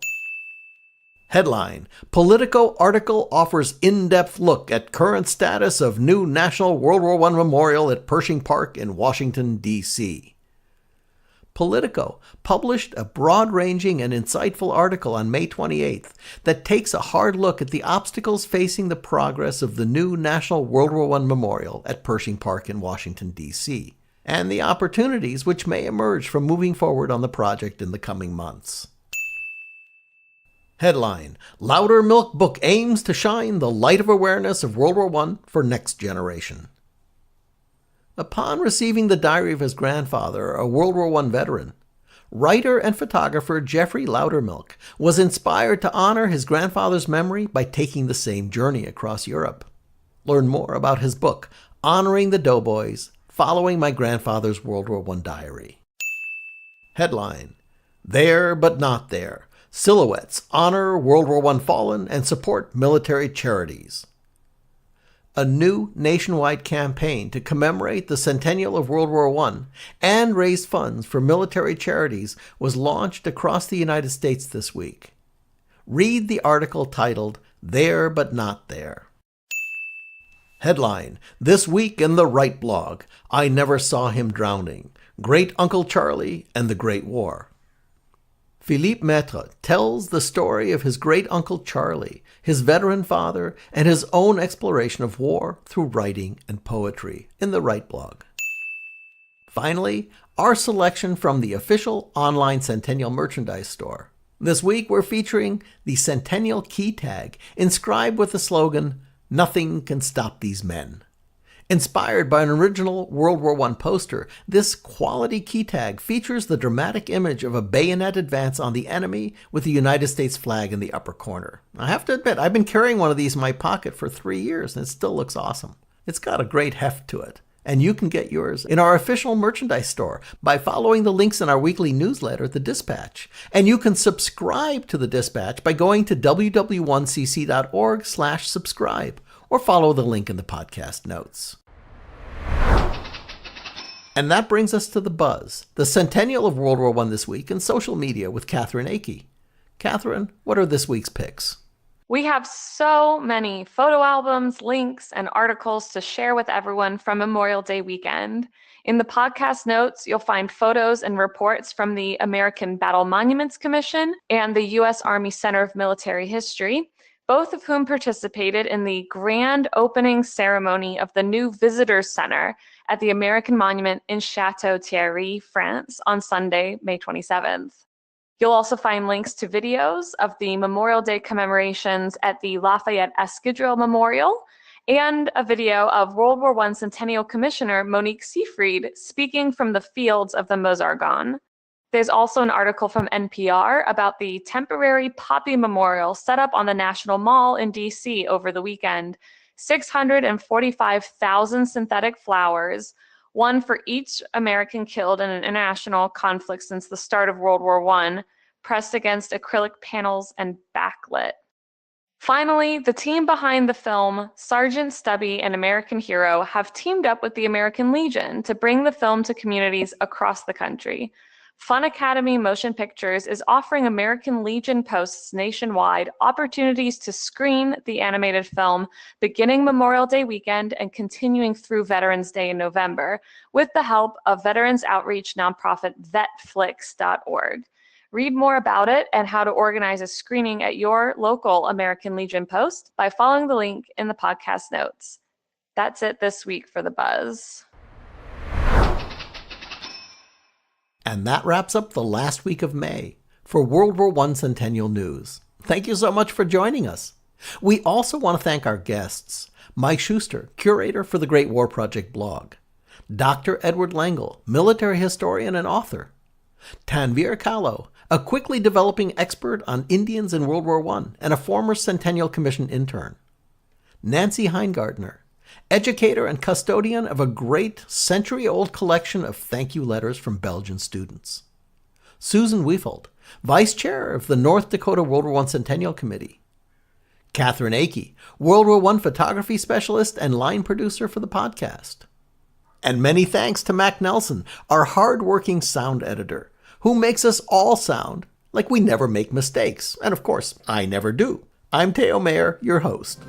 Headline: Politico article offers in-depth look at current status of new National World War I Memorial at Pershing Park in Washington, D.C. Politico published a broad-ranging and insightful article on May 28th that takes a hard look at the obstacles facing the progress of the new National World War I Memorial at Pershing Park in Washington, D.C., and the opportunities which may emerge from moving forward on the project in the coming months. Headline: Louder Milk Book aims to shine the light of awareness of World War I for next generation. Upon receiving the diary of his grandfather, a World War I veteran, writer and photographer Jeffrey Loudermilk was inspired to honor his grandfather's memory by taking the same journey across Europe. Learn more about his book, Honoring the Doughboys, Following My Grandfather's World War I Diary. Headline: There but Not There. Silhouettes honor World War I fallen and support military charities. A new nationwide campaign to commemorate the centennial of World War I and raise funds for military charities was launched across the United States this week. Read the article titled, There but Not There. Headline: This week in the Wright blog, I Never Saw Him Drowning, Great Uncle Charlie and the Great War. Philippe Maitre tells the story of his great uncle Charlie, his veteran father, and his own exploration of war through writing and poetry in the Wright blog. Finally, our selection from the official online Centennial merchandise store. This week we're featuring the Centennial key tag inscribed with the slogan, Nothing Can Stop These Men. Inspired by an original World War I poster, this quality key tag features the dramatic image of a bayonet advance on the enemy with the United States flag in the upper corner. I have to admit, I've been carrying one of these in my pocket for 3 years and it still looks awesome. It's got a great heft to it. And you can get yours in our official merchandise store by following the links in our weekly newsletter, The Dispatch. And you can subscribe to The Dispatch by going to ww1cc.org/subscribe. Or follow the link in the podcast notes. And that brings us to the buzz, the centennial of World War I this week in social media with Katherine Akey. Katherine, what are this week's picks? We have so many photo albums, links, and articles to share with everyone from Memorial Day weekend. In the podcast notes, you'll find photos and reports from the American Battle Monuments Commission and the U.S. Army Center of Military History, both of whom participated in the grand opening ceremony of the new Visitors Center at the American Monument in Château-Thierry, France, on Sunday, May 27th. You'll also find links to videos of the Memorial Day commemorations at the Lafayette Escadrille Memorial and a video of World War I Centennial Commissioner Monique Seefried speaking from the fields of the Meuse-Argonne. There's also an article from NPR about the temporary Poppy Memorial set up on the National Mall in D.C. over the weekend. 645,000 synthetic flowers, one for each American killed in an international conflict since the start of World War I, pressed against acrylic panels and backlit. Finally, the team behind the film, Sergeant Stubby and American Hero, have teamed up with the American Legion to bring the film to communities across the country. Fun Academy Motion Pictures is offering American Legion posts nationwide opportunities to screen the animated film beginning Memorial Day weekend and continuing through Veterans Day in November, with the help of veterans outreach nonprofit vetflix.org. Read more about it and how to organize a screening at your local American Legion post by following the link in the podcast notes. That's it this week for The Buzz. And that wraps up the last week of May for World War I Centennial News. Thank you so much for joining us. We also want to thank our guests, Mike Shuster, curator for the Great War Project blog, Dr. Edward Lengel, military historian and author, Tanveer Kalo, a quickly developing expert on Indians in World War I and a former Centennial Commission intern, Nancy Heingartner, educator and custodian of a great century-old collection of thank you letters from Belgian students, Susan Wefald, vice chair of the North Dakota World War I Centennial Committee, Katherine Akey, World War I photography specialist and line producer for the podcast. And many thanks to Mac Nelson, our hard-working sound editor, who makes us all sound like we never make mistakes. And of course, I never do. I'm Theo Mayer, your host.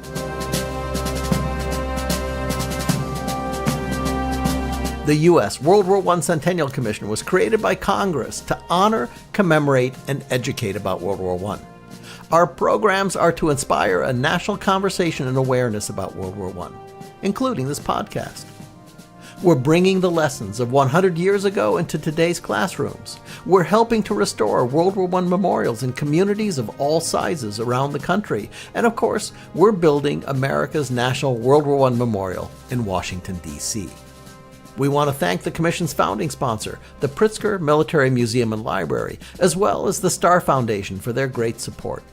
The U.S. World War I Centennial Commission was created by Congress to honor, commemorate, and educate about World War I. Our programs are to inspire a national conversation and awareness about World War I, including this podcast. We're bringing the lessons of 100 years ago into today's classrooms. We're helping to restore World War I memorials in communities of all sizes around the country. And of course, we're building America's National World War I Memorial in Washington, D.C. We want to thank the Commission's founding sponsor, the Pritzker Military Museum and Library, as well as the Star Foundation for their great support.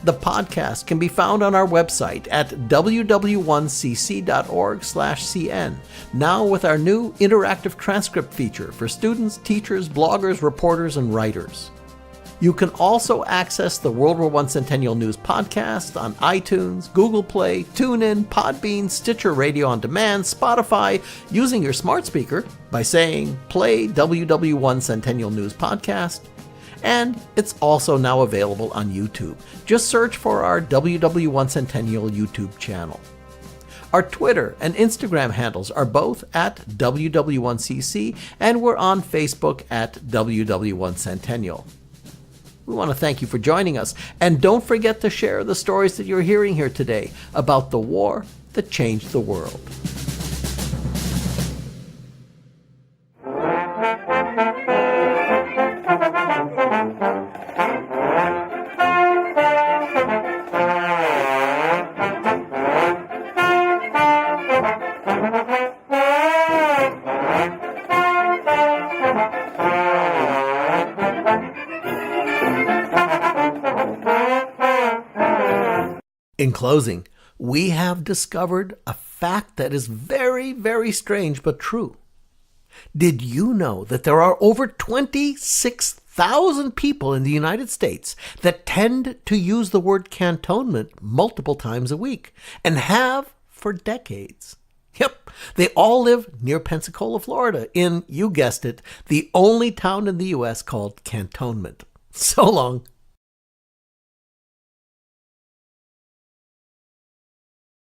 The podcast can be found on our website at ww1cc.org/cn, now with our new interactive transcript feature for students, teachers, bloggers, reporters, and writers. You can also access the World War I Centennial News podcast on iTunes, Google Play, TuneIn, Podbean, Stitcher Radio on Demand, Spotify, using your smart speaker by saying, "Play WW1 Centennial News podcast." And it's also now available on YouTube. Just search for our WW1 Centennial YouTube channel. Our Twitter and Instagram handles are both at WW1CC, and we're on Facebook at WW1 Centennial. We want to thank you for joining us, and don't forget to share the stories that you're hearing here today about the war that changed the world. In closing, we have discovered a fact that is very, very strange but true. Did you know that there are over 26,000 people in the United States that tend to use the word cantonment multiple times a week and have for decades? Yep, they all live near Pensacola, Florida, in, you guessed it, the only town in the U.S. called Cantonment. So long.